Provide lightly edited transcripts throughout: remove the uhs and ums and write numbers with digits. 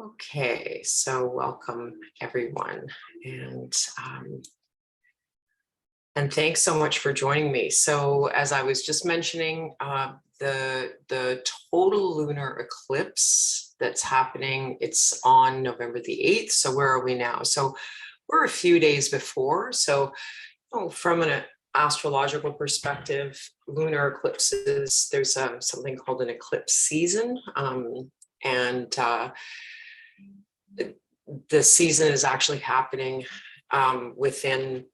Okay, so welcome everyone, and thanks so much for joining me. So, as I was just mentioning, the total lunar eclipse that's happening, it's on November the 8th. So where are we now? So we're a few days before. So from an astrological perspective, lunar eclipses, there's something called an eclipse season, and the season is actually happening within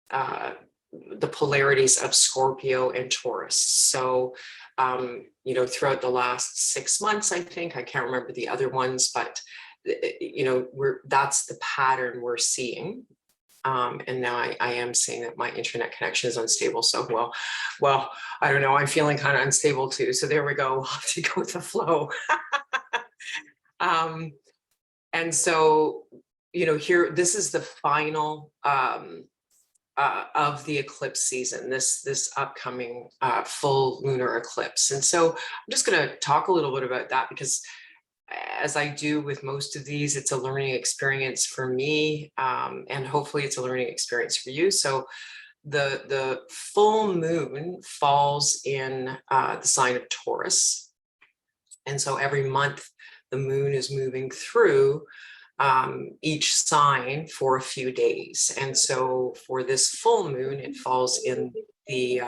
the polarities of Scorpio and Taurus. So, throughout the last 6 months, I can't remember the other ones, but that's the pattern we're seeing. And now I am seeing that my internet connection is unstable. So, well, I don't know. I'm feeling kind of unstable too. So there we go. We'll have to go with the flow. And so, here, this is the final of the eclipse season, this upcoming full lunar eclipse. And so I'm just going to talk a little bit about that, because as I do with most of these, it's a learning experience for me, and hopefully it's a learning experience for you. So the full moon falls in the sign of Taurus. And so every month the moon is moving through each sign for a few days. And so for this full moon, it falls in the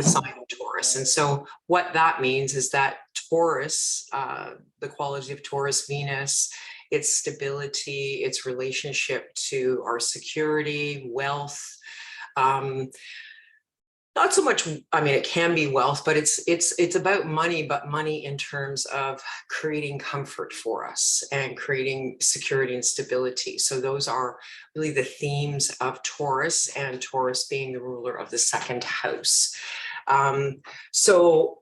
sign of Taurus. And so what that means is that Taurus, the quality of Taurus Venus, its stability, its relationship to our security, wealth, not so much, it can be wealth, but it's about money, but money in terms of creating comfort for us and creating security and stability. So those are really the themes of Taurus, and Taurus being the ruler of the second house. So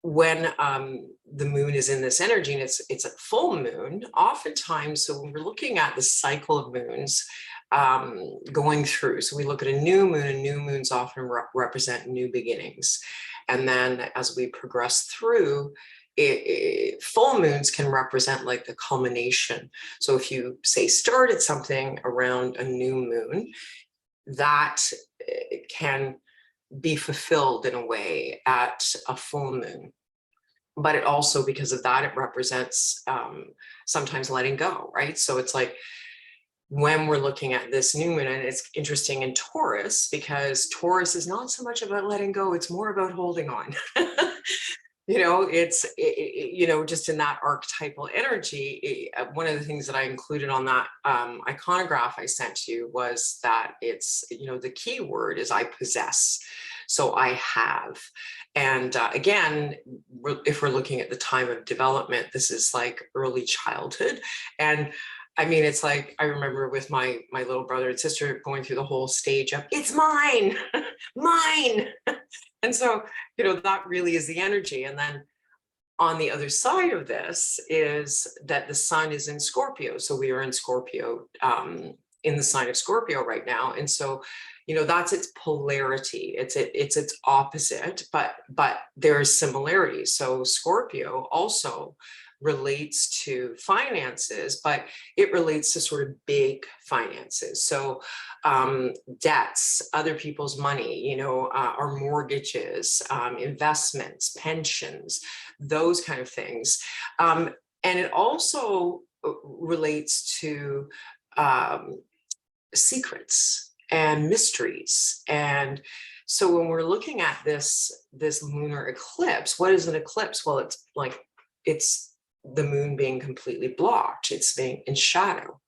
when the moon is in this energy, and it's a full moon, oftentimes, so when we're looking at the cycle of moons, going through. So we look at a new moon, and new moons often represent new beginnings. And then as we progress through, full moons can represent like the culmination. So if you say started something around a new moon, that can be fulfilled in a way at a full moon. But it also, because of that, it represents sometimes letting go, right? So it's like, when we're looking at this new moon, and it's interesting in Taurus, because Taurus is not so much about letting go, it's more about holding on. It's just in that archetypal energy. One of the things that I included on that iconograph I sent you was that it's, the key word is I possess. So I have. And again, if we're looking at the time of development, this is like early childhood. And it's like, I remember with my little brother and sister going through the whole stage of, it's mine, mine. And so, that really is the energy. And then on the other side of this is that the sun is in Scorpio. So we are in Scorpio, in the sign of Scorpio right now. And so, that's its polarity. It's its opposite, but there's similarities. So Scorpio also relates to finances, but it relates to sort of big finances. So debts, other people's money, our mortgages, investments, pensions, those kind of things. And it also relates to secrets and mysteries. And so when we're looking at this lunar eclipse, what is an eclipse? Well, it's the moon being completely blocked, it's being in shadow.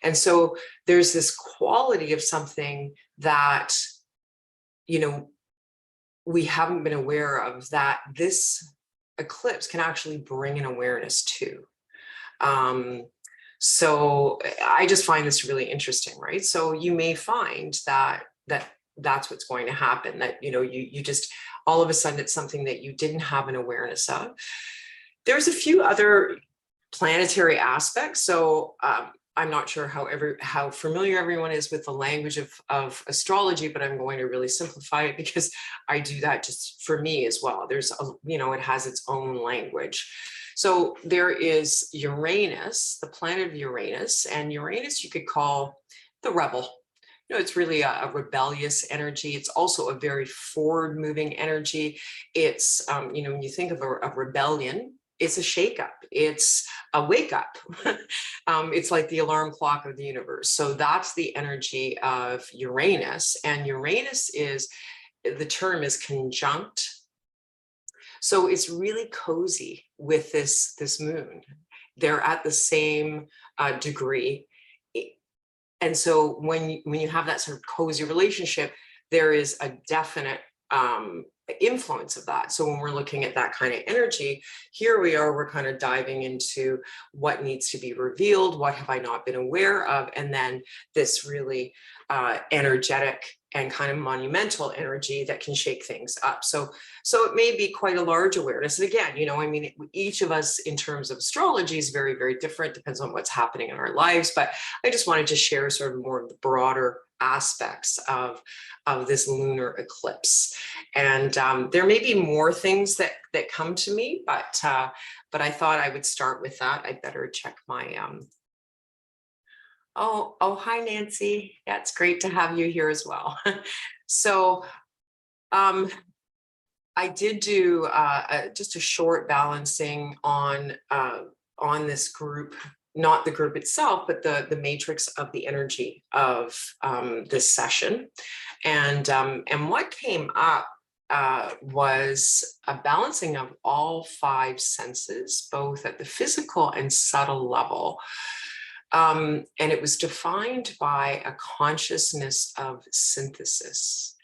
And so there's this quality of something that, we haven't been aware of, that this eclipse can actually bring an awareness to. So I just find this really interesting, right? So you may find that's what's going to happen, that, you just, all of a sudden, it's something that you didn't have an awareness of. There's a few other planetary aspects. So I'm not sure how familiar everyone is with the language of astrology, but I'm going to really simplify it because I do that just for me as well. There's it has its own language. So there is Uranus, the planet of Uranus, and Uranus you could call the rebel. It's really a rebellious energy. It's also a very forward-moving energy. It's, when you think of a rebellion, it's a shakeup. It's a wake up. It's like the alarm clock of the universe. So that's the energy of Uranus. And Uranus is, the term is conjunct. So it's really cozy with this moon. They're at the same degree. And so when you have that sort of cozy relationship, there is a definite influence of that. So when we're looking at that kind of energy, here we are, we're kind of diving into what needs to be revealed, what have I not been aware of, and then this really energetic and kind of monumental energy that can shake things up. So it may be quite a large awareness. And again, each of us in terms of astrology is very, very different, depends on what's happening in our lives. But I just wanted to share sort of more of the broader aspects of this lunar eclipse. And there may be more things that come to me, but I thought I would start with that. I better check my Oh, hi, Nancy. Yeah, it's great to have you here as well. So I did do just a short balancing on this group, not the group itself, but the matrix of the energy of this session. And what came up was a balancing of all 5 senses, both at the physical and subtle level. And it was defined by a consciousness of synthesis.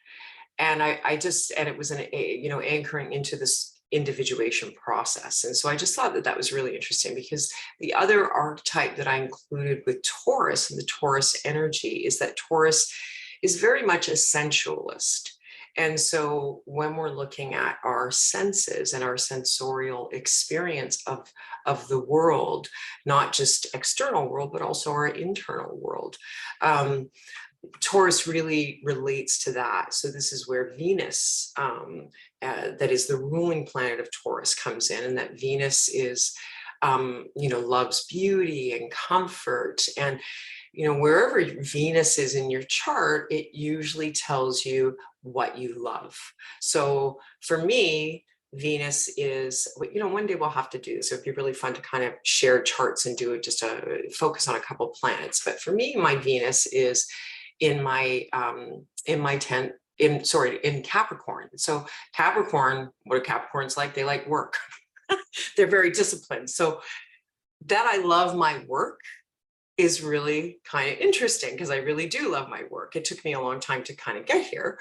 And and it was anchoring into this individuation process. And so I just thought that was really interesting, because the other archetype that I included with Taurus and the Taurus energy is that Taurus is very much a sensualist. And so when we're looking at our senses and our sensorial experience of the world, not just external world, but also our internal world, Taurus really relates to that. So this is where Venus, that is the ruling planet of Taurus, comes in, and that Venus is, loves beauty and comfort. And wherever Venus is in your chart, it usually tells you what you love. So for me, Venus is, one day we'll have to do this. It would be really fun to kind of share charts and do it, just to focus on a couple of planets. But for me, my Venus is in my in Capricorn. So Capricorn, what are Capricorns like? They like work. They're very disciplined. So that I love my work is really kind of interesting, because I really do love my work. It took me a long time to kind of get here.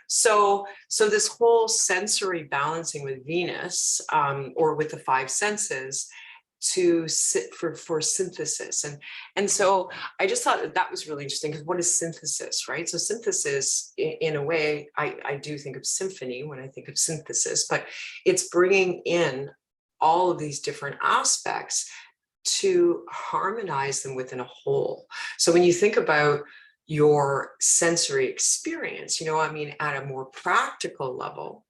So this whole sensory balancing with Venus, or with the 5 senses, to sit for synthesis. And so I just thought that was really interesting, because what is synthesis, right? So synthesis, in a way, I do think of symphony when I think of synthesis, but it's bringing in all of these different aspects to harmonize them within a whole. So when you think about your sensory experience, at a more practical level,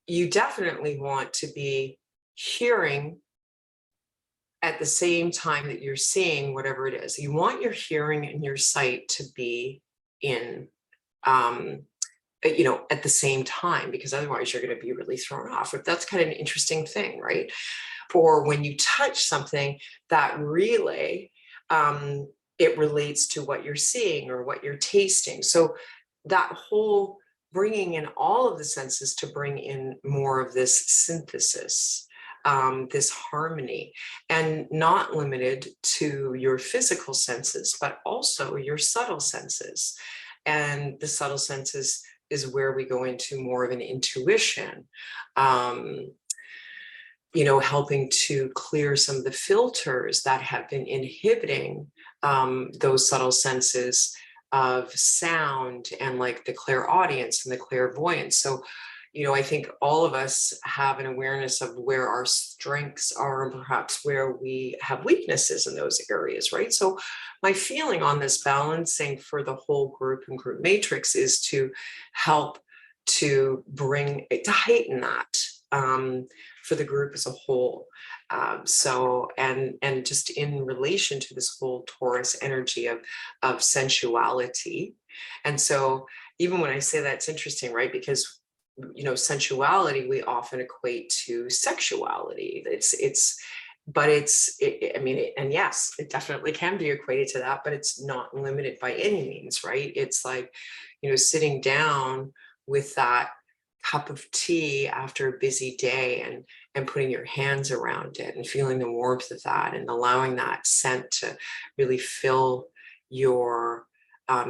you definitely want to be hearing at the same time that you're seeing whatever it is. You want your hearing and your sight to be in, at the same time, because otherwise you're going to be really thrown off. If that's kind of an interesting thing, right? Or when you touch something, that relay, it relates to what you're seeing or what you're tasting. So that whole bringing in all of the senses to bring in more of this synthesis, this harmony, and not limited to your physical senses, but also your subtle senses. And the subtle senses is where we go into more of an intuition, helping to clear some of the filters that have been inhibiting those subtle senses of sound, and like the clairaudience and the clairvoyance. So, I think all of us have an awareness of where our strengths are, and perhaps where we have weaknesses in those areas, right? So my feeling on this balancing for the whole group and group matrix is to help to heighten that. for the group as a whole. So, and just in relation to this whole Taurus energy of sensuality. And so even when I say that, it's interesting, right? Because, you know, sensuality, we often equate to sexuality. I mean, and yes, it definitely can be equated to that, but it's not limited by any means, right? It's like, you know, sitting down with that cup of tea after a busy day and putting your hands around it and feeling the warmth of that and allowing that scent to really fill your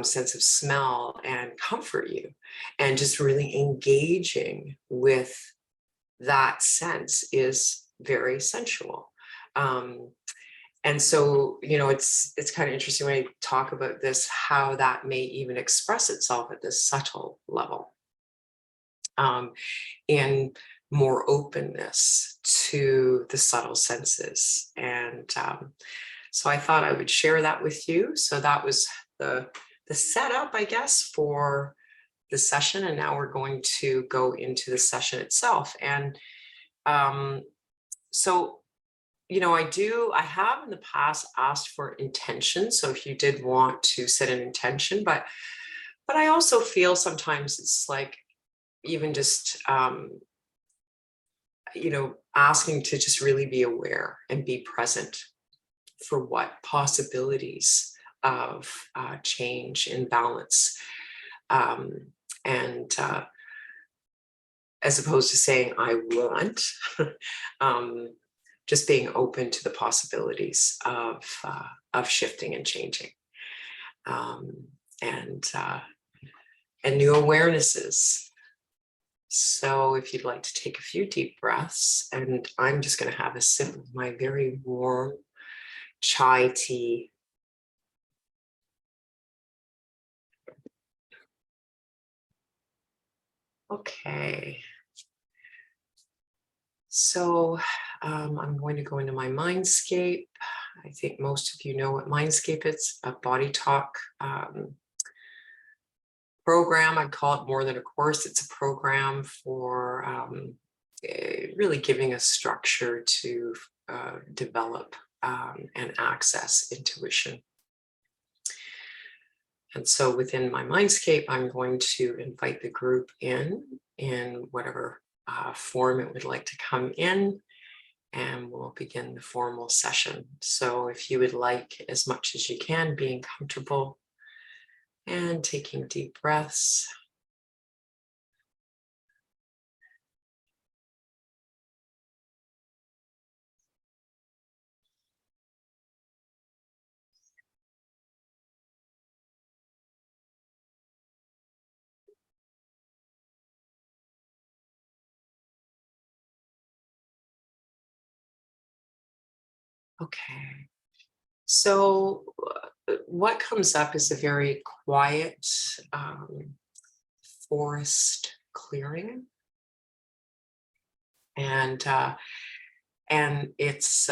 sense of smell and comfort you, and just really engaging with that sense is very sensual. And so, you know, it's kind of interesting when I talk about this, how that may even express itself at this subtle level, in more openness to the subtle senses. And so I thought I would share that with you. So that was the setup, I guess, for the session. And now we're going to go into the session itself. And so, you know, I have in the past asked for intention. So if you did want to set an intention, but I also feel sometimes it's like even just, you know, asking to just really be aware and be present for what possibilities of change and balance. And as opposed to saying, I want, just being open to the possibilities of shifting and changing, and new awarenesses. So if you'd like to take a few deep breaths, and I'm just going to have a sip of my very warm chai tea. Okay. So I'm going to go into my Mindscape. I think most of you know what Mindscape is, a BodyTalk program. I'd call it more than a course. It's a program for really giving us structure to develop and access intuition. And so within my Mindscape, I'm going to invite the group in whatever form it would like to come in, and we'll begin the formal session. So if you would like, as much as you can, being comfortable and taking deep breaths. Okay. So what comes up is a very quiet forest clearing, and it's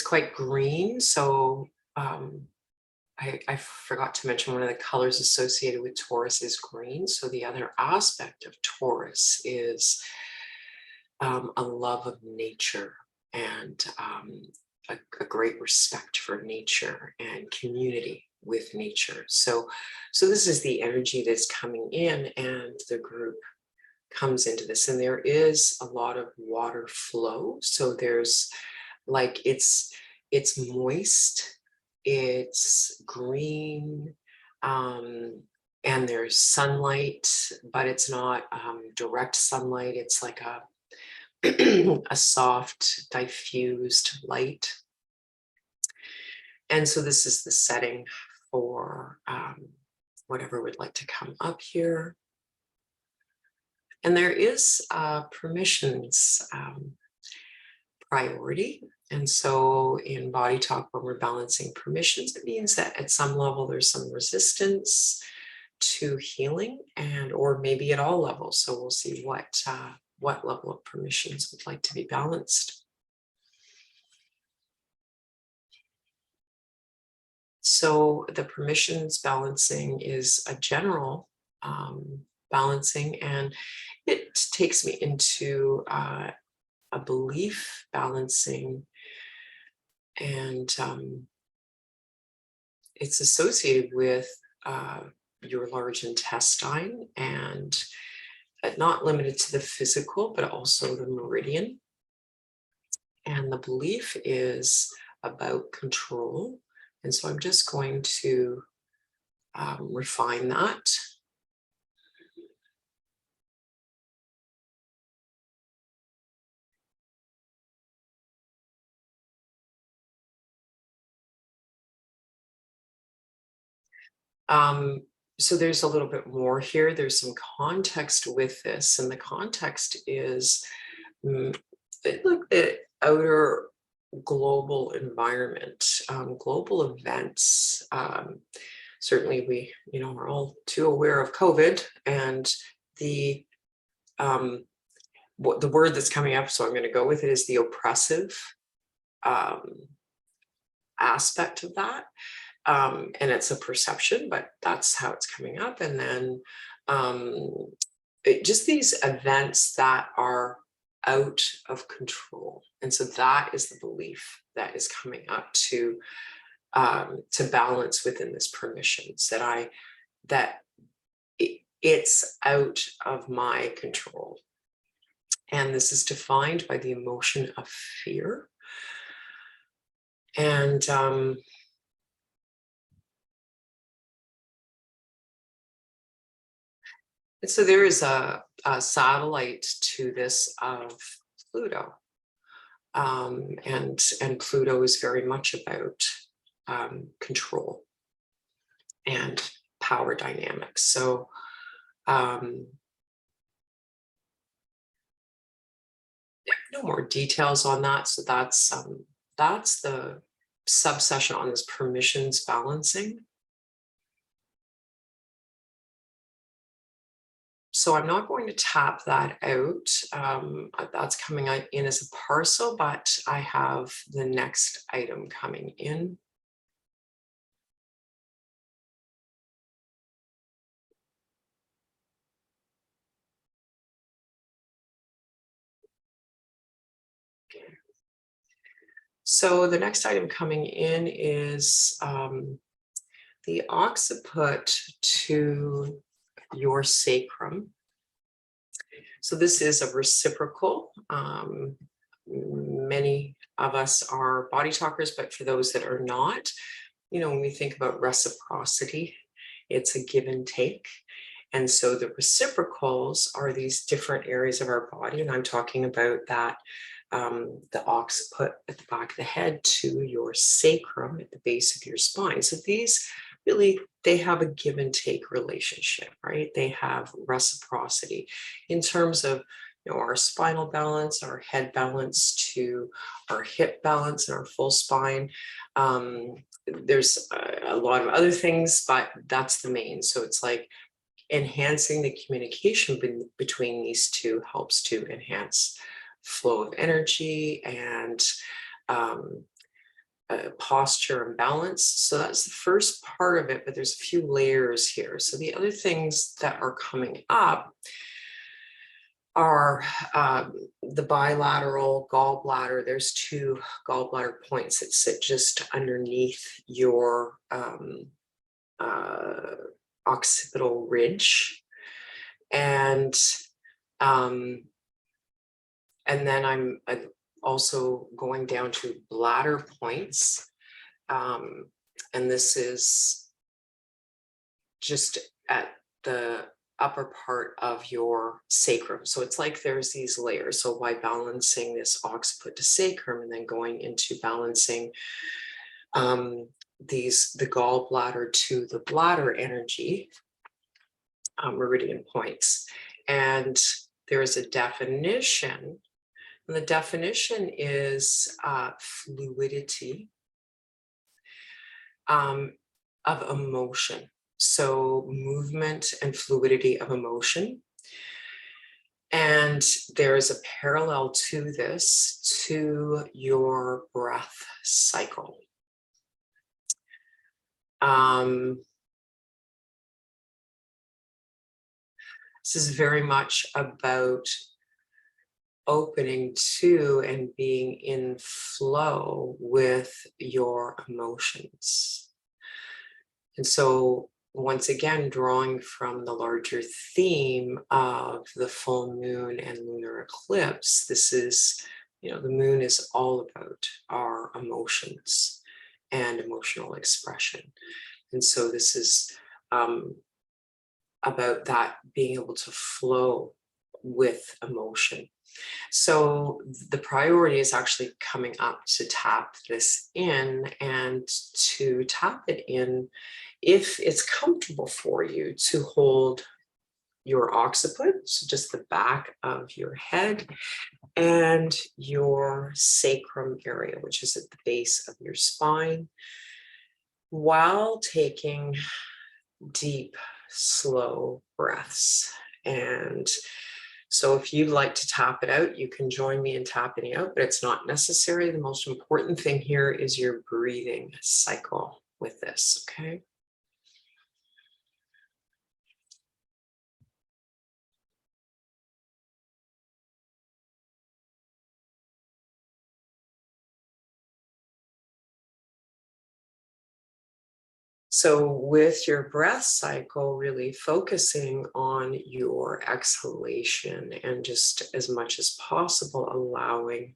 quite green. So I forgot to mention one of the colors associated with Taurus is green. So the other aspect of Taurus is a love of nature, and a great respect for nature and community with nature. So this is the energy that's coming in, and the group comes into this, and there is a lot of water flow. So there's like, it's moist, it's green, and there's sunlight, but it's not direct sunlight. It's like a a soft diffused light. And so this is the setting for whatever would like to come up here. And there is permissions priority. And so in BodyTalk, when we're balancing permissions, it means that at some level there's some resistance to healing, and or maybe at all levels. So we'll see what level of permissions would like to be balanced. So the permissions balancing is a general balancing, and it takes me into a belief balancing, and it's associated with your large intestine, and not limited to the physical, but also the meridian. And the belief is about control. And so I'm just going to refine that. So there's a little bit more here. There's some context with this, and the context is the outer global environment, global events. Certainly, we are all too aware of COVID, and the the word that's coming up, so I'm going to go with it, is the oppressive aspect of that. And it's a perception, but that's how it's coming up. And then just these events that are out of control. And so that is the belief that is coming up to balance within this permissions, that it's out of my control. And this is defined by the emotion of fear. And so there is a satellite to this of Pluto. And Pluto is very much about control and power dynamics. So no more details on that. So that's the subsession on this permissions balancing. So I'm not going to tap that out. That's coming in as a parcel, but I have the next item coming in. Okay. So the next item coming in is the occiput to your sacrum. So this is a reciprocal. Many of us are body talkers, but for those that are not, when we think about reciprocity, it's a give and take. And so the reciprocals are these different areas of our body. And I'm talking about that, the occiput at the back of the head to your sacrum at the base of your spine. So these really, they have a give and take relationship, right? They have reciprocity in terms of our spinal balance, our head balance to our hip balance and our full spine. There's a lot of other things, but that's the main. So it's like enhancing the communication between these two helps to enhance flow of energy and posture and balance. So that's the first part of it, but there's a few layers here. So the other things that are coming up are the bilateral gallbladder. There's two gallbladder points that sit just underneath your occipital ridge. And then I'm also going down to bladder points. And this is just at the upper part of your sacrum. So it's like there's these layers. So by balancing this occiput to sacrum and then going into balancing the gallbladder to the bladder energy, meridian points. And there is a definition. And the definition is fluidity of emotion. So movement and fluidity of emotion. And there is a parallel to this to your breath cycle. This is very much about opening to and being in flow with your emotions. And so, once again, drawing from the larger theme of the full moon and lunar eclipse, this is, the moon is all about our emotions and emotional expression. And so, this is about that being able to flow with emotion. So the priority is actually coming up to tap this in, and to tap it in, if it's comfortable for you, to hold your occiput, so just the back of your head, and your sacrum area, which is at the base of your spine, while taking deep, slow breaths. And so if you'd like to tap it out, you can join me in tapping it out, but it's not necessary. The most important thing here is your breathing cycle with this, okay? So with your breath cycle, really focusing on your exhalation, and just as much as possible allowing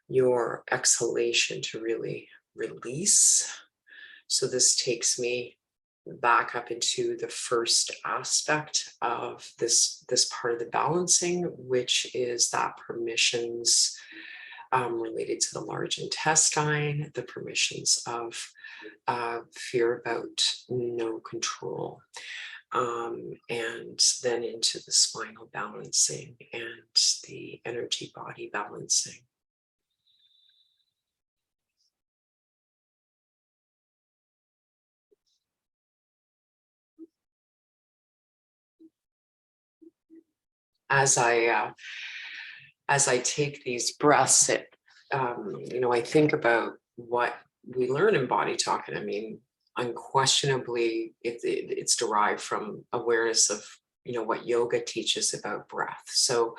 your exhalation to really release. So this takes me back up into the first aspect of this part of the balancing, which is that permissions related to the large intestine, the permissions of fear about no control, and then into the spinal balancing and the energy body balancing. As I take these breaths, I think about what we learn in Body Talk, and I mean, unquestionably, it's derived from awareness of what yoga teaches about breath. So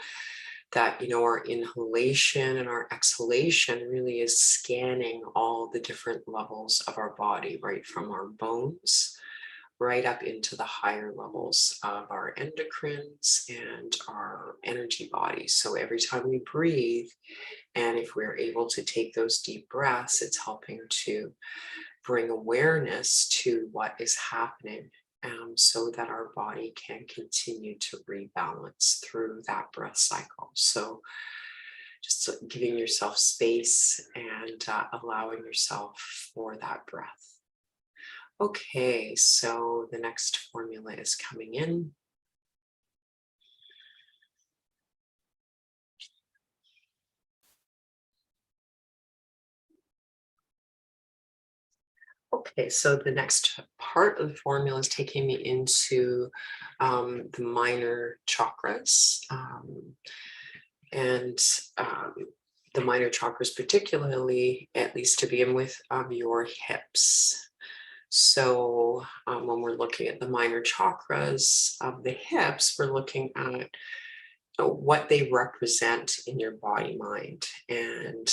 that our inhalation and our exhalation really is scanning all the different levels of our body, right from our bones right up into the higher levels of our endocrines and our energy bodies. So every time we breathe, and if we're able to take those deep breaths, it's helping to bring awareness to what is happening, so that our body can continue to rebalance through that breath cycle. So just giving yourself space and allowing yourself for that breath. Okay, so the next formula is coming in. Okay, so the next part of the formula is taking me into the minor chakras, and the minor chakras, particularly, at least to begin with, your hips. So when we're looking at the minor chakras of the hips, we're looking at what they represent in your body mind. And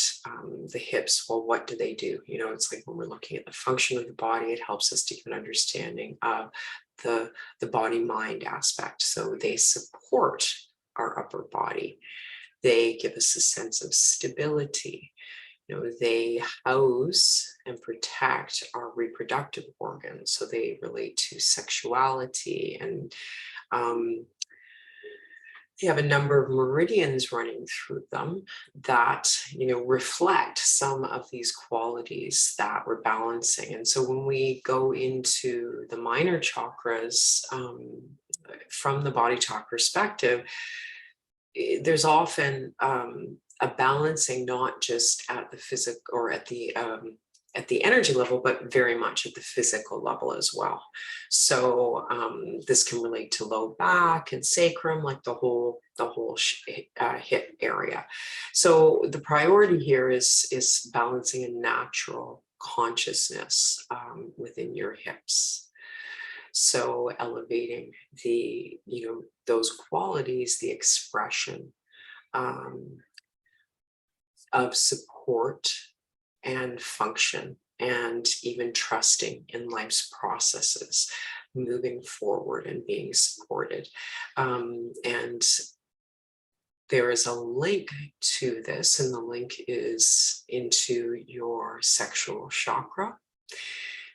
the hips, well, what do they do? It's like when we're looking at the function of the body, it helps us to get an understanding of the body mind aspect. So they support our upper body. They give us a sense of stability. They house and protect our reproductive organs. So they relate to sexuality, and they have a number of meridians running through them that reflect some of these qualities that we're balancing. And so when we go into the minor chakras, from the body talk perspective, there's often a balancing, not just at the physical or at the energy level, but very much at the physical level as well. So this can relate to low back and sacrum, like the whole hip area. So the priority here is balancing a natural consciousness within your hips. So elevating those qualities, the expression of support and function, and even trusting in life's processes, moving forward and being supported. And there is a link to this, and the link is into your sexual chakra.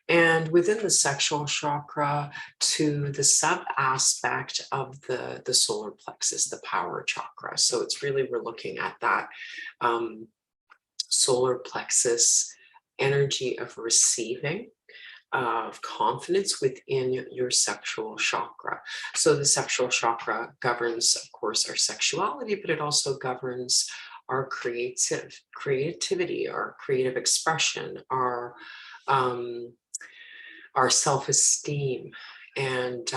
And within the sexual chakra, to the sub aspect of the solar plexus, the power chakra. So it's really, we're looking at that solar plexus energy of receiving, of confidence within your sexual chakra. So the sexual chakra governs, of course, our sexuality, but it also governs our creativity, our creative expression, our self-esteem. And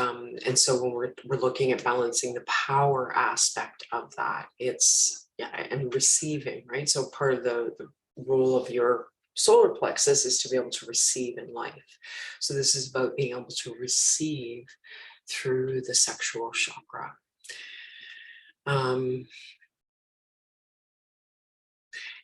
so when we're looking at balancing the power aspect of that, it's, yeah, and receiving, right? So part of the role of your solar plexus is to be able to receive in life. So this is about being able to receive through the sexual chakra.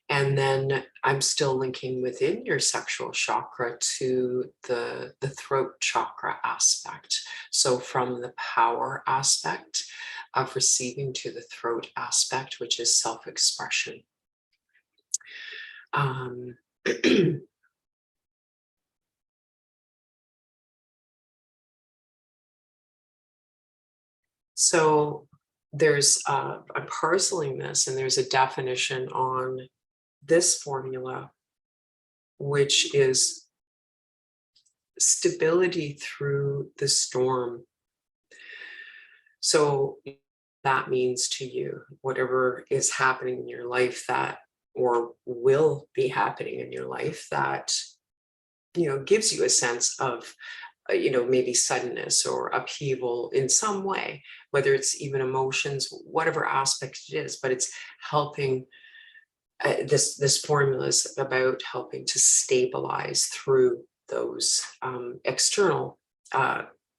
And then I'm still linking within your sexual chakra to the throat chakra aspect. So from the power aspect of receiving to the throat aspect, which is self-expression. So there's, I'm parceling this, and there's a definition on this formula, which is stability through the storm. So that means to you, whatever is happening in your life that, or will be happening in your life that, gives you a sense of, maybe suddenness or upheaval in some way, whether it's even emotions, whatever aspect it is, but it's helping. This formula is about helping to stabilize through those external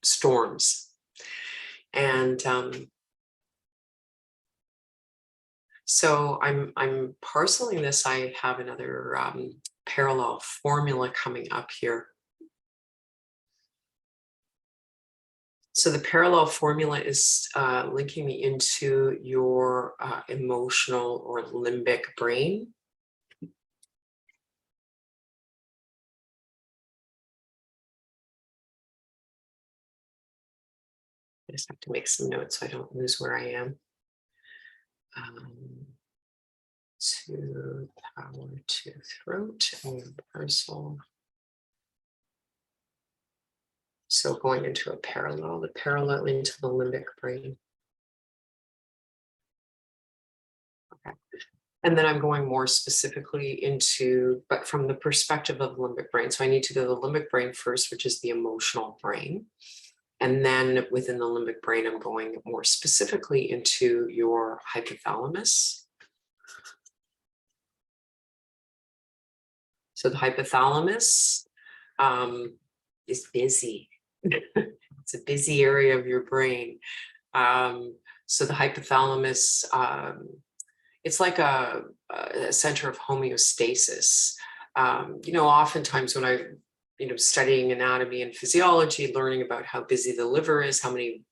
storms. And so I'm parceling this. I have another parallel formula coming up here. So the parallel formula is linking me into your emotional or limbic brain. I just have to make some notes so I don't lose where I am. To power to throat and parcel. So going into the parallel into the limbic brain. Okay. And then I'm going more specifically into, but from the perspective of the limbic brain. So I need to go to the limbic brain first, which is the emotional brain. And then within the limbic brain, I'm going more specifically into your hypothalamus. So the hypothalamus is busy. It's a busy area of your brain. So the hypothalamus, it's like a center of homeostasis. Oftentimes when I, studying anatomy and physiology, learning about how busy the liver is, how many,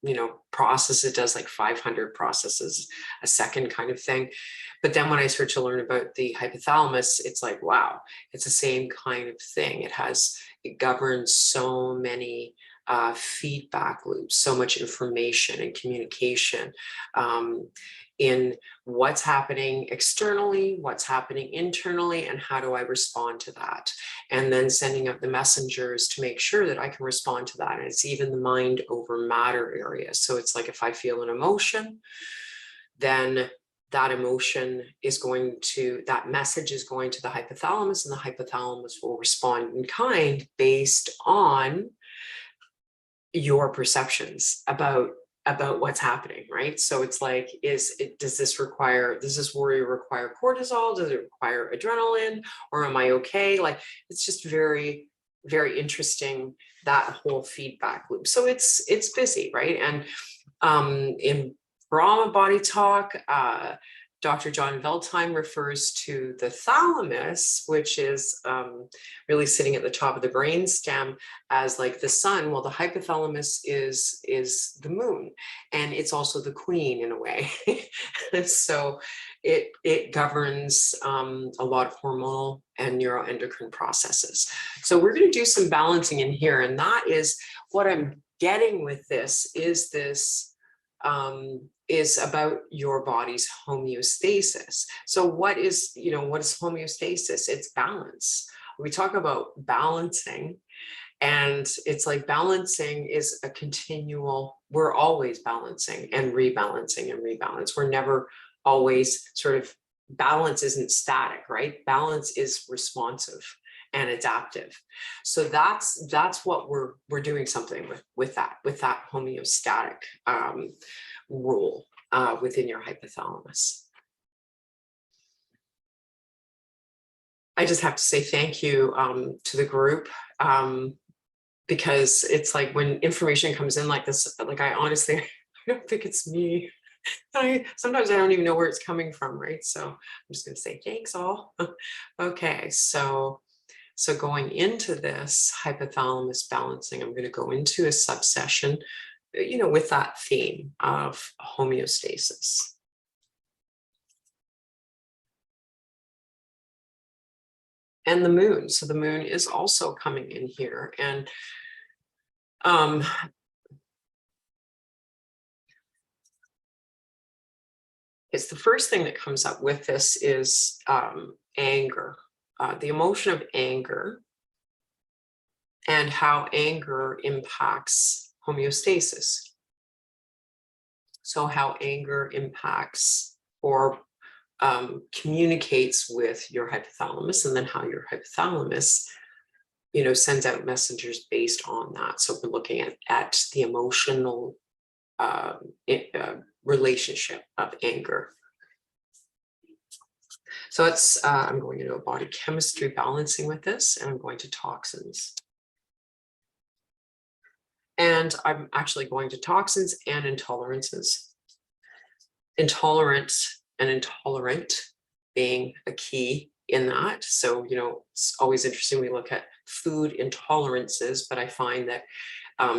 processes it does, like 500 processes a second kind of thing. But then when I start to learn about the hypothalamus, it's like, wow, it's the same kind of thing. It governs so many feedback loops, so much information and communication in what's happening externally, what's happening internally, and how do I respond to that? And then sending up the messengers to make sure that I can respond to that. And it's even the mind over matter area. So it's like if I feel an emotion, then that emotion is going to, that message is going to the hypothalamus, and the hypothalamus will respond in kind based on your perceptions about what's happening, right? So it's like, does this worry require cortisol? Does it require adrenaline? Or am I okay? Like, it's just very, very interesting, that whole feedback loop. So it's busy, right? And in Brahma BodyTalk, Dr. John Veltheim refers to the thalamus, which is really sitting at the top of the brain stem, as like the sun. Well, the hypothalamus is the moon, and it's also the queen in a way. So it governs a lot of hormonal and neuroendocrine processes. So we're going to do some balancing in here, and that is what I'm getting with this is about your body's homeostasis. So what is homeostasis? It's balance. We talk about balancing, and it's like balancing is a continual, we're always balancing and rebalancing and rebalance. We're never always sort of, balance isn't static, right? Balance is responsive and adaptive. So that's what we're doing something with that homeostatic rule within your hypothalamus. I just have to say thank you to the group, because it's like when information comes in like this, like I honestly, I don't think it's me. Sometimes I don't even know where it's coming from, right? So I'm just going to say thanks all. Okay, so going into this hypothalamus balancing, I'm going to go into a subsession, with that theme of homeostasis. And the moon. So the moon is also coming in here, and it's the first thing that comes up with this is anger, the emotion of anger, and how anger impacts homeostasis. So how anger impacts or communicates with your hypothalamus, and then how your hypothalamus, sends out messengers based on that. So we're looking at the emotional relationship of anger. So it's I'm going to do a body chemistry balancing with this, and I'm going to toxins. And I'm actually going to toxins and intolerances. Intolerant and intolerant being a key in that. So, it's always interesting. We look at food intolerances, but I find that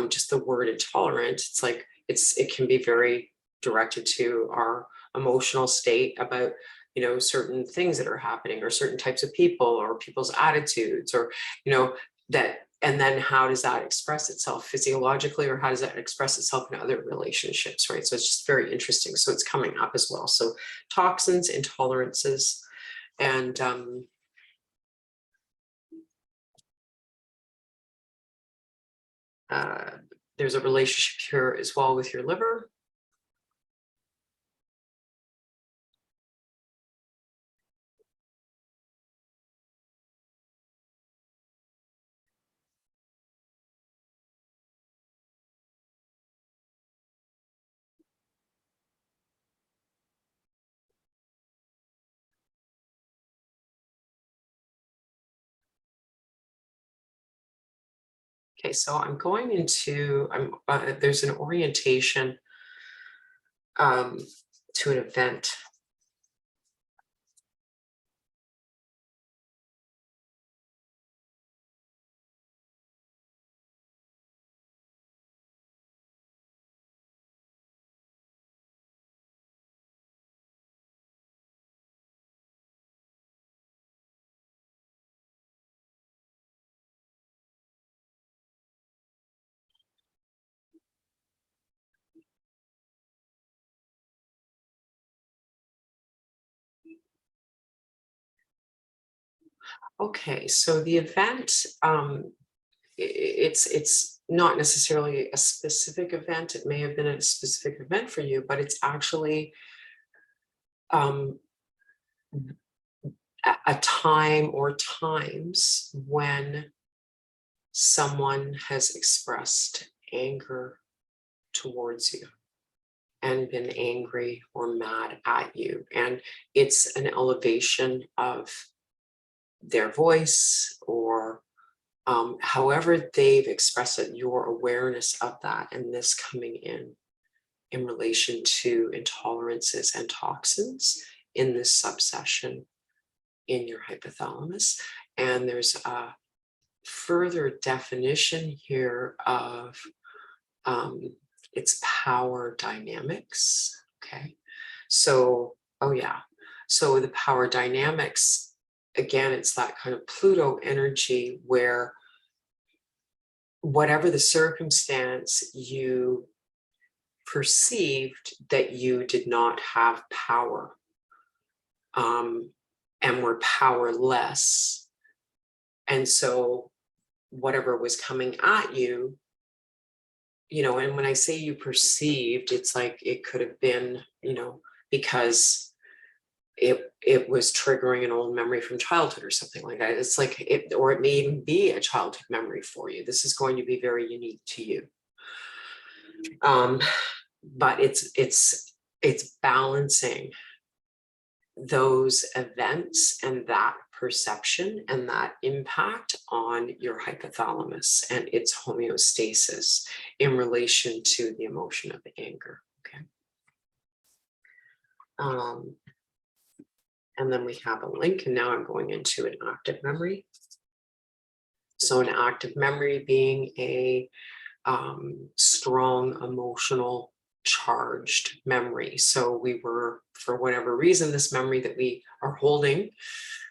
just the word intolerant, it's like it can be very directed to our emotional state about certain things that are happening, or certain types of people, or people's attitudes, or that. And then how does that express itself physiologically, or how does that express itself in other relationships, right? So it's just very interesting. So it's coming up as well. So toxins, intolerances, and there's a relationship here as well with your liver. Okay, so I'm going into, there's an orientation to an event. Okay, so the event, it's not necessarily a specific event. It may have been a specific event for you, but it's actually a time or times when someone has expressed anger towards you and been angry or mad at you. And it's an elevation of their voice, or however they've expressed it, your awareness of that, and this coming in relation to intolerances and toxins in this subsession in your hypothalamus. And there's a further definition here of its power dynamics. Okay, so, oh yeah, so the power dynamics, again, it's that kind of Pluto energy where whatever the circumstance, you perceived that you did not have power, and were powerless. And so whatever was coming at you, you know, and when I say you perceived, it's like it could have been, you know, because it was triggering an old memory from childhood or something like that. It's like it, or it may even be a childhood memory for you. This is going to be very unique to you. But it's balancing those events and that perception and that impact on your hypothalamus and its homeostasis in relation to the emotion of the anger. Okay. And then we have a link, and now I'm going into an active memory. So an active memory being a strong emotional charged memory. So we were, for whatever reason, this memory that we are holding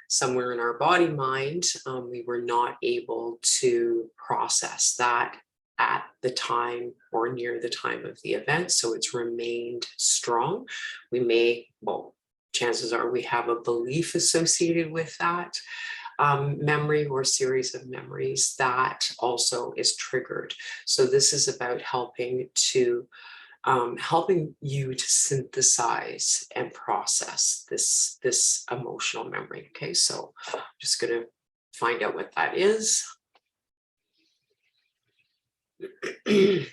somewhere in our body mind, we were not able to process that at the time or near the time of the event. So it's remained strong. We may, well, chances are we have a belief associated with that memory or series of memories that also is triggered. So this is about helping you to synthesize and process this emotional memory. Okay, so I'm just going to find out what that is. Yeah.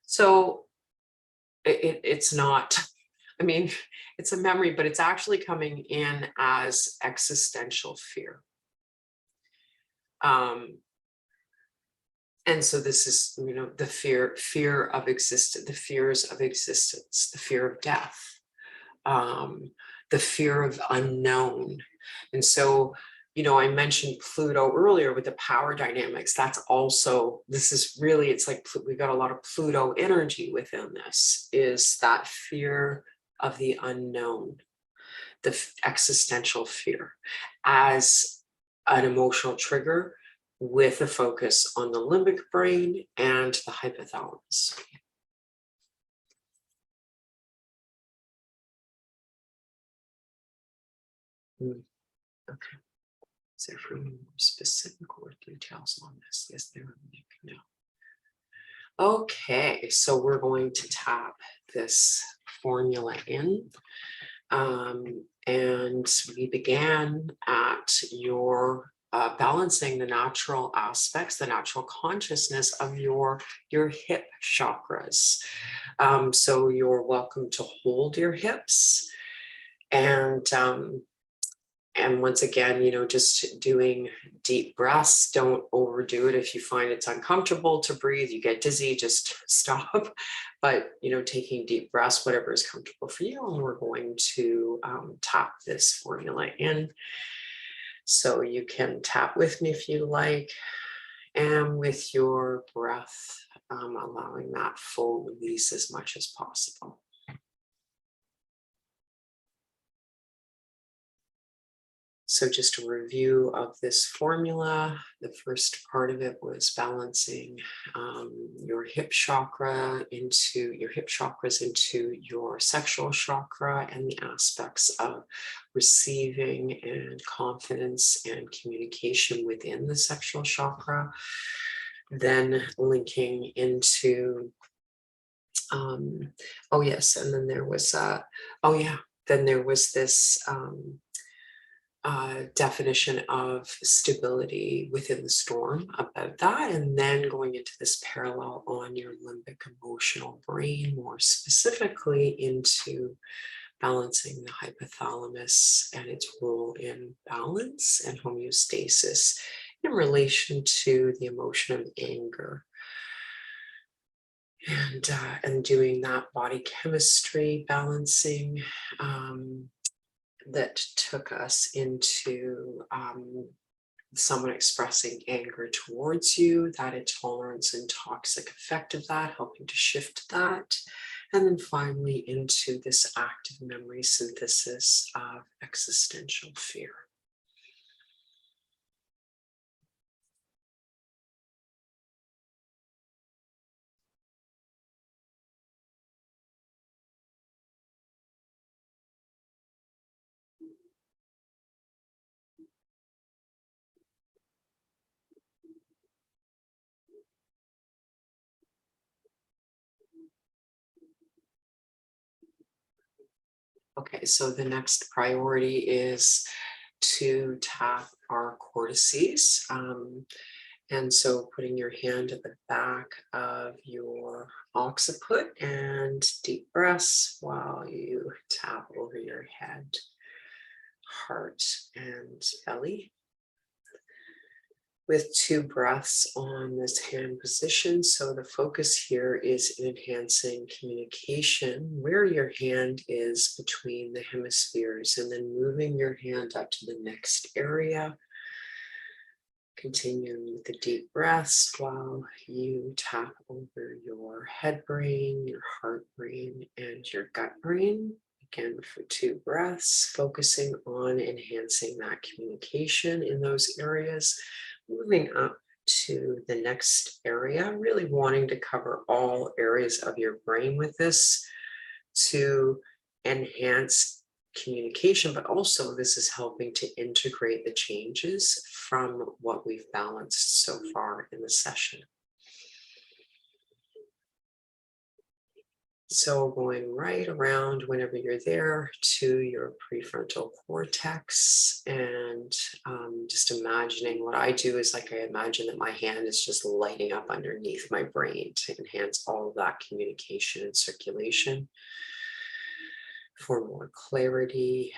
So it's not, I mean, it's a memory, but it's actually coming in as existential fear. And so this is, you know, the fear of existence, the fears of existence, the fear of death, the fear of unknown. And so, you know, I mentioned Pluto earlier with the power dynamics. That's also, this is really, it's like we got a lot of Pluto energy within this, is that fear of the unknown, the existential fear as an emotional trigger with a focus on the limbic brain and the hypothalamus. Okay. Is there for more specific or details on this? Yes, there are. No. Okay, so we're going to tap this formula in. And we began at your balancing the natural aspects, the natural consciousness of your hip chakras. So you're welcome to hold your hips, and once again, you know, just doing deep breaths. Don't overdo it. If you find it's uncomfortable to breathe, you get dizzy, just stop. But, you know, taking deep breaths, whatever is comfortable for you. And we're going to tap this formula in. So you can tap with me if you like. And with your breath, allowing that full release as much as possible. So just a review of this formula. The first part of it was balancing your hip chakras into your sexual chakra and the aspects of receiving and confidence and communication within the sexual chakra. Then linking into, oh yes, and then there was, then there was this, definition of stability within the storm about that, and then going into this parallel on your limbic emotional brain, more specifically into balancing the hypothalamus and its role in balance and homeostasis in relation to the emotion of anger. And doing that body chemistry balancing that took us into someone expressing anger towards you, that intolerance and toxic effect of that, helping to shift that. And then finally into this active memory synthesis of existential fear. Okay, so the next priority is to tap our cortices. And so putting your hand at the back of your occiput and deep breaths while you tap over your head, heart, and belly. With 2 breaths on this hand position. So the focus here is in enhancing communication where your hand is between the hemispheres, and then moving your hand up to the next area. Continuing with the deep breaths while you tap over your head brain, your heart brain, and your gut brain. Again, for 2 breaths, focusing on enhancing that communication in those areas, moving up to the next area, really wanting to cover all areas of your brain with this to enhance communication, but also this is helping to integrate the changes from what we've balanced so far in the session. So going right around whenever you're there to your prefrontal cortex, and just imagining what I do is like I imagine that my hand is just lighting up underneath my brain to enhance all of that communication and circulation for more clarity.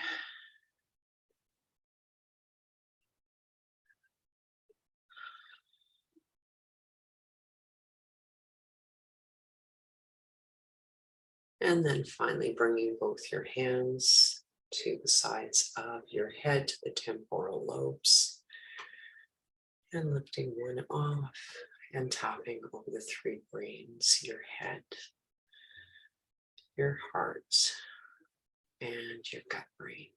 And then finally bringing both your hands to the sides of your head, to the temporal lobes, and lifting one off and tapping over the 3 brains, your head, your heart, and your gut brain.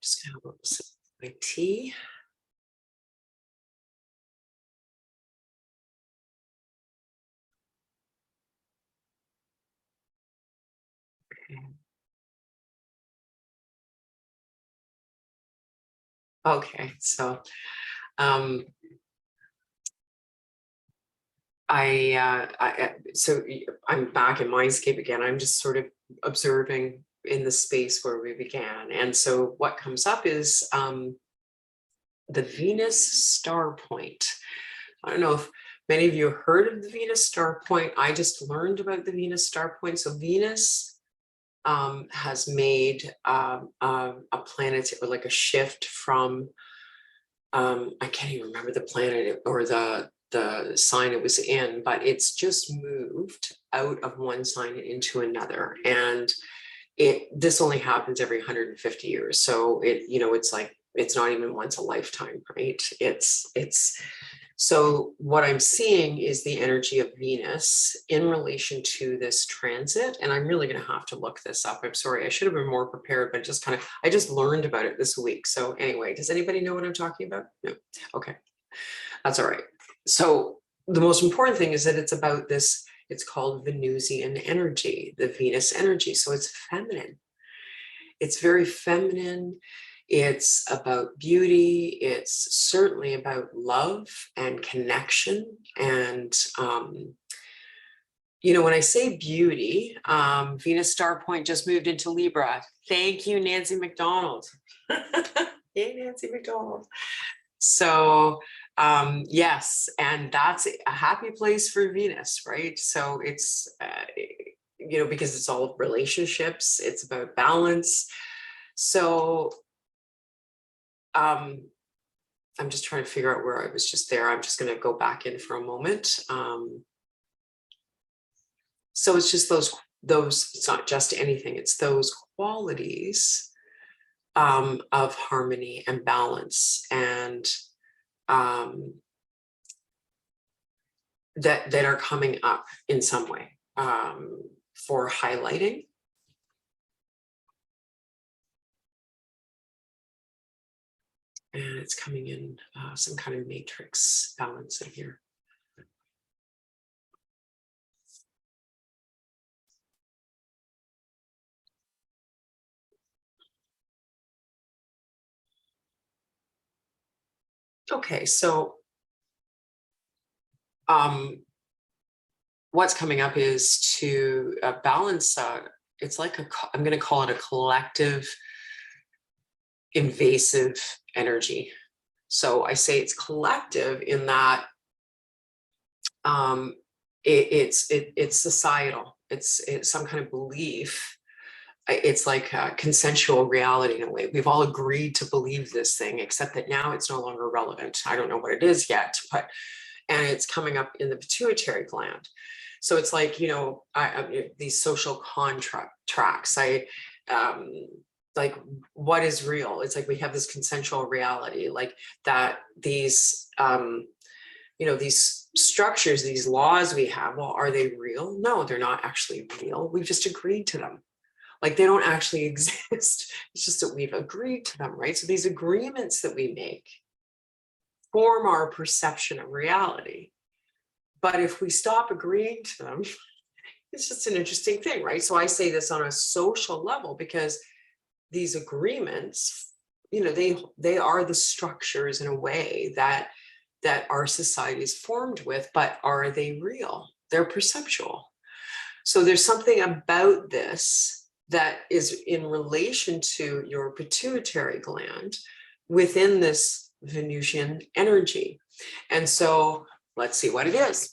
Just gonna have a little sip of my tea. Okay, so I'm back in Mindscape again. I'm just sort of observing in the space where we began. And so what comes up is the Venus star point. I don't know if many of you heard of the Venus star point. I just learned about the Venus star point. So Venus has made a planet, or like a shift from, I can't even remember the planet or the sign it was in, but it's just moved out of one sign into another. And this only happens every 150 years. So it's like, it's not even once a lifetime, right? So what I'm seeing is the energy of Venus in relation to this transit. And I'm really going to have to look this up. I'm sorry, I should have been more prepared, but I just learned about it this week. So anyway, does anybody know what I'm talking about? No. Okay, that's all right. So the most important thing is that it's about this, it's called Venusian energy, the Venus energy. So it's feminine. It's very feminine. It's about beauty. It's certainly about love and connection. And, when I say beauty, Venus star point just moved into Libra. Thank you, Nancy McDonald. Yay, Nancy McDonald. So yes, and that's a happy place for Venus, right? So it's, because it's all relationships, it's about balance. So I'm just trying to figure out where I was just there. I'm just going to go back in for a moment. So it's just those, it's not just anything, it's those qualities of harmony and balance, and that are coming up in some way for highlighting. And it's coming in some kind of matrix balance in here. Okay, so what's coming up is to balance. It's like I'm going to call it a collective invasive energy. So I say it's collective in that it's societal. It's some kind of belief. It's like a consensual reality in a way. We've all agreed to believe this thing, except that now it's no longer relevant. I don't know what it is yet, and it's coming up in the pituitary gland. So it's like, you know, these social contracts. Like, what is real? It's like we have this consensual reality, like that these, you know, these structures, these laws we have, well, are they real? No, they're not actually real. We've just agreed to them. Like, they don't actually exist. It's just that we've agreed to them, right? So these agreements that we make form our perception of reality. But if we stop agreeing to them, it's just an interesting thing, right? So I say this on a social level because these agreements, you know, they are the structures in a way that our society is formed with, but are they real? They're perceptual. So there's something about this that is in relation to your pituitary gland within this Venusian energy. And so let's see what it is.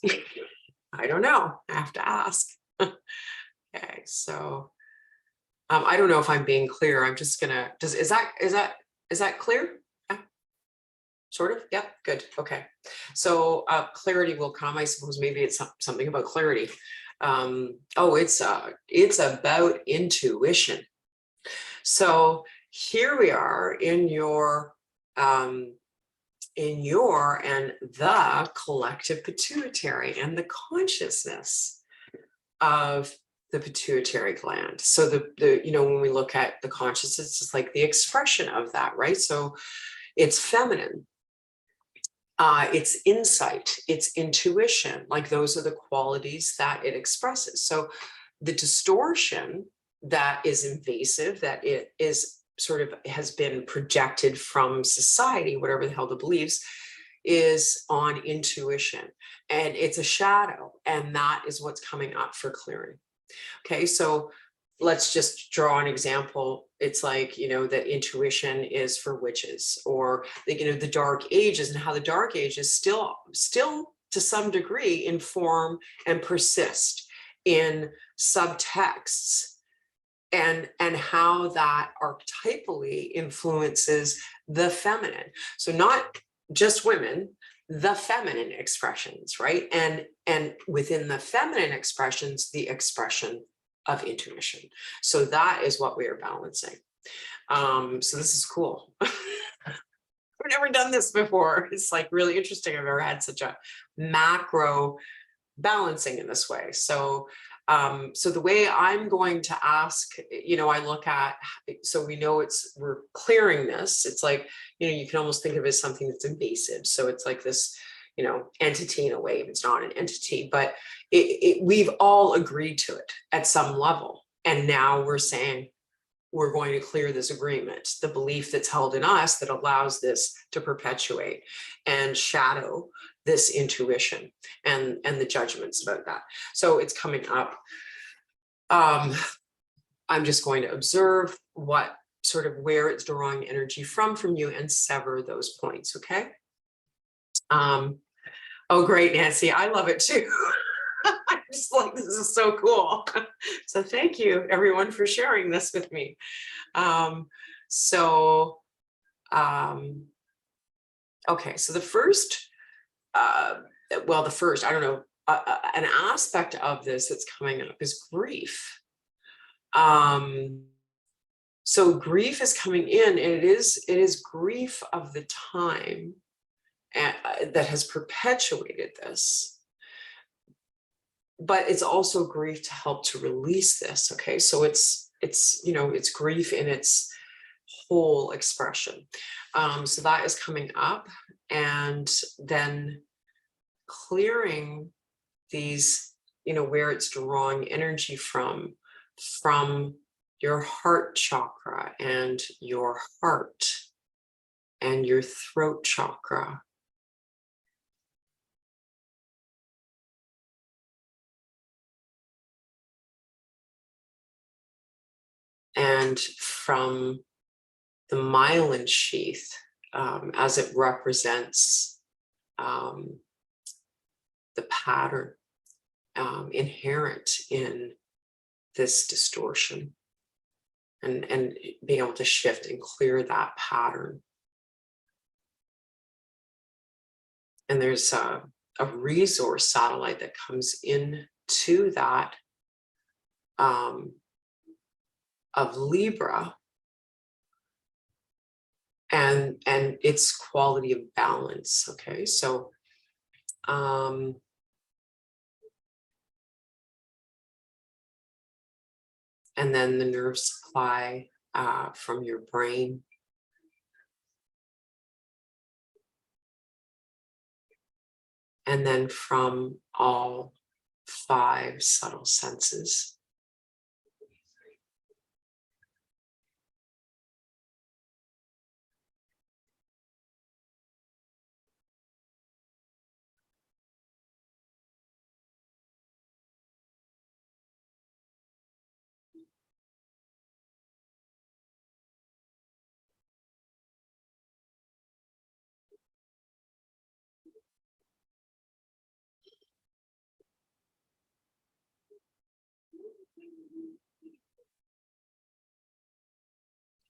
I don't know. I have to ask. Okay, so I don't know if I'm being clear. I'm just gonna, is that clear? Yeah. Sort of? Yeah, good. Okay. So clarity will come. I suppose maybe it's something about clarity. Oh, it's about intuition. So here we are in your and the collective pituitary and the consciousness of the pituitary gland. So the you know, when we look at the consciousness, it's like the expression of that, right? So it's feminine. It's insight, it's intuition, like those are the qualities that it expresses. So the distortion that is invasive, that it is sort of has been projected from society, whatever the hell the beliefs, is on intuition, and it's a shadow, and that is what's coming up for clearing. Okay, so let's just draw an example. It's like, you know, that intuition is for witches, or the, you know, the dark ages, and how the dark ages still to some degree inform and persist in subtexts, and how that archetypally influences the feminine. So not just women, the feminine expressions, right? And within the feminine expressions, the expression of intuition. So that is what we are balancing. So this is cool. I've never done this before. It's like really interesting. I've never had such a macro balancing in this way. So so the way I'm going to ask, you know, I look at, so we know we're clearing this. It's like, you know, you can almost think of it as something that's invasive. So it's like this, you know, entity in a way. It's not an entity, but we've all agreed to it at some level. And now we're saying, we're going to clear this agreement, the belief that's held in us that allows this to perpetuate and shadow this intuition and the judgments about that. So it's coming up. I'm just going to observe what sort of where it's drawing energy from you and sever those points. Okay. Oh, great, Nancy. I love it too. I'm just like, this is so cool. So thank you everyone for sharing this with me. So, okay, so the first, I don't know, an aspect of this that's coming up is grief. So grief is coming in, and it is grief of the time that has perpetuated this, but it's also grief to help to release this. Okay, so it's it's grief in its whole expression. So that is coming up, and then clearing these, where it's drawing energy from your heart chakra and your heart and your throat chakra. And from the myelin sheath, as it represents the pattern inherent in this distortion, and being able to shift and clear that pattern. And there's a resource satellite that comes in to that of Libra, and its quality of balance. Okay, so and then the nerve supply from your brain, and then from all 5 subtle senses.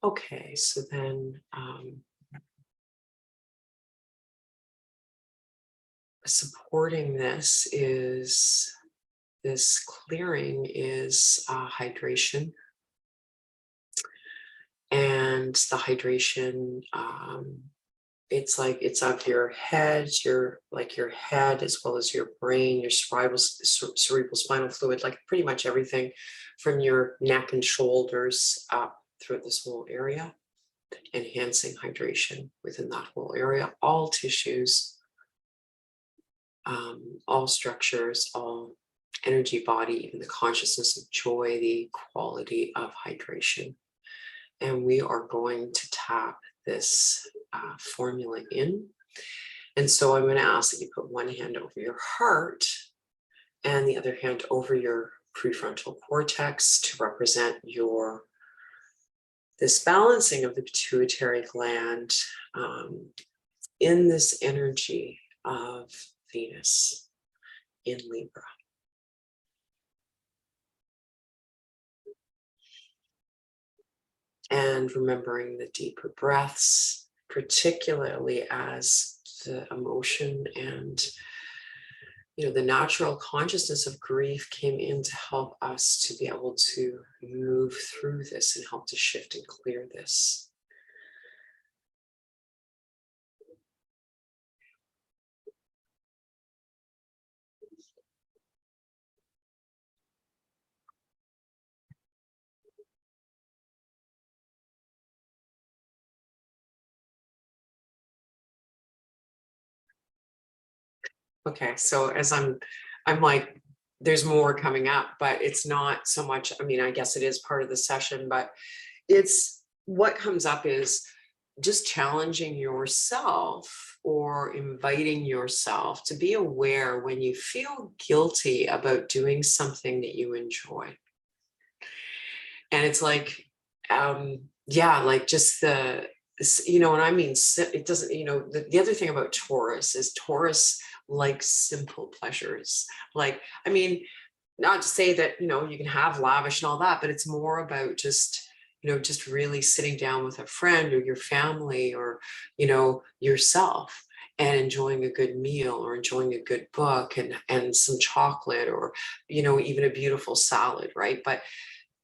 Okay, so then supporting this clearing is hydration. And the hydration, it's like it's of your head, your head, as well as your brain, your cerebral spinal fluid, like pretty much everything from your neck and shoulders up through this whole area, enhancing hydration within that whole area, all tissues, all structures, all energy body, even the consciousness of joy, the quality of hydration. And we are going to tap this formula in. And so I'm going to ask that you put one hand over your heart and the other hand over your prefrontal cortex to represent this balancing of the pituitary gland in this energy of Venus in Libra. And remembering the deeper breaths, particularly as the emotion and the natural consciousness of grief came in to help us to be able to move through this and help to shift and clear this. Okay, so as I'm like, there's more coming up, but it's not so much, I mean, I guess it is part of the session, but it's what comes up is just challenging yourself or inviting yourself to be aware when you feel guilty about doing something that you enjoy. And it's like, yeah, like just and I mean, it doesn't, the other thing about Taurus is Taurus likes simple pleasures. Like, I mean, not to say that, you can have lavish and all that, but it's more about just, just really sitting down with a friend or your family or, yourself and enjoying a good meal or enjoying a good book and some chocolate or, even a beautiful salad, right? But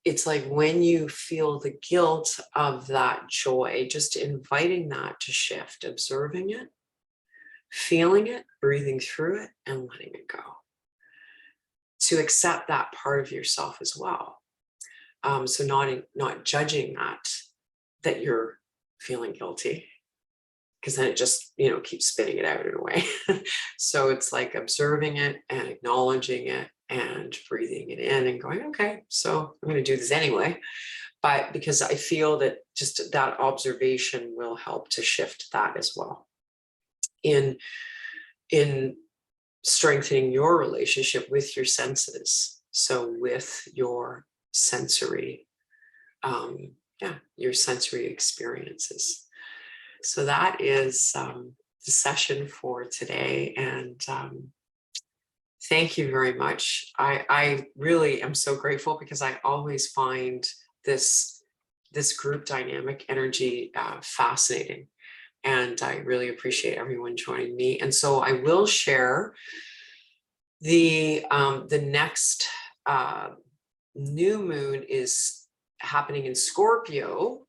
it's like when you feel the guilt of that joy, just inviting that to shift, observing it, feeling it, breathing through it, and letting it go. To accept that part of yourself as well. So not judging that you're feeling guilty, because then it just, keeps spitting it out in a way. So it's like observing it and acknowledging it and breathing it in and going, okay, so I'm going to do this anyway. But because I feel that just that observation will help to shift that as well in strengthening your relationship with your senses. So with your sensory, your sensory experiences. So that is the session for today. And thank you very much. I really am so grateful because I always find this group dynamic energy fascinating. And I really appreciate everyone joining me. And so I will share the next new moon is happening in Scorpio.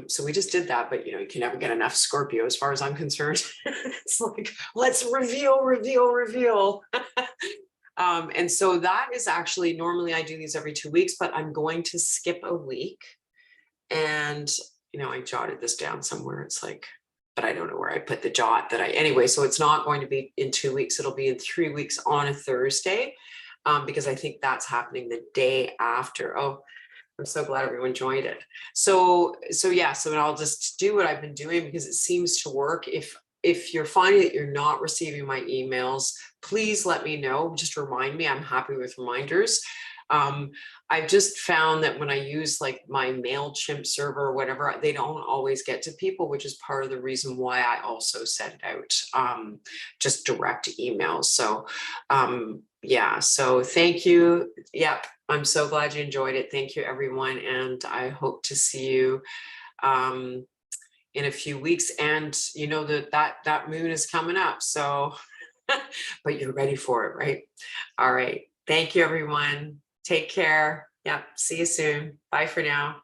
So we just did that, but you can never get enough Scorpio as far as I'm concerned. It's like, let's reveal. And so that is actually, normally I do these every 2 weeks, but I'm going to skip a week. And, I jotted this down somewhere. It's like, but I don't know where I put the jot anyway, so it's not going to be in 2 weeks. It'll be in 3 weeks on a Thursday, because I think that's happening the day after. Oh, I'm so glad everyone joined it. So I'll just do what I've been doing because it seems to work. If you're finding that you're not receiving my emails, please let me know. Just remind me. I'm happy with reminders. I've just found that when I use like my MailChimp server or whatever, they don't always get to people, which is part of the reason why I also send out just direct emails. So so thank you. Yep, I'm so glad you enjoyed it. Thank you, everyone. And I hope to see you in a few weeks. And that moon is coming up. So, but you're ready for it, right? All right. Thank you, everyone. Take care. Yep. See you soon. Bye for now.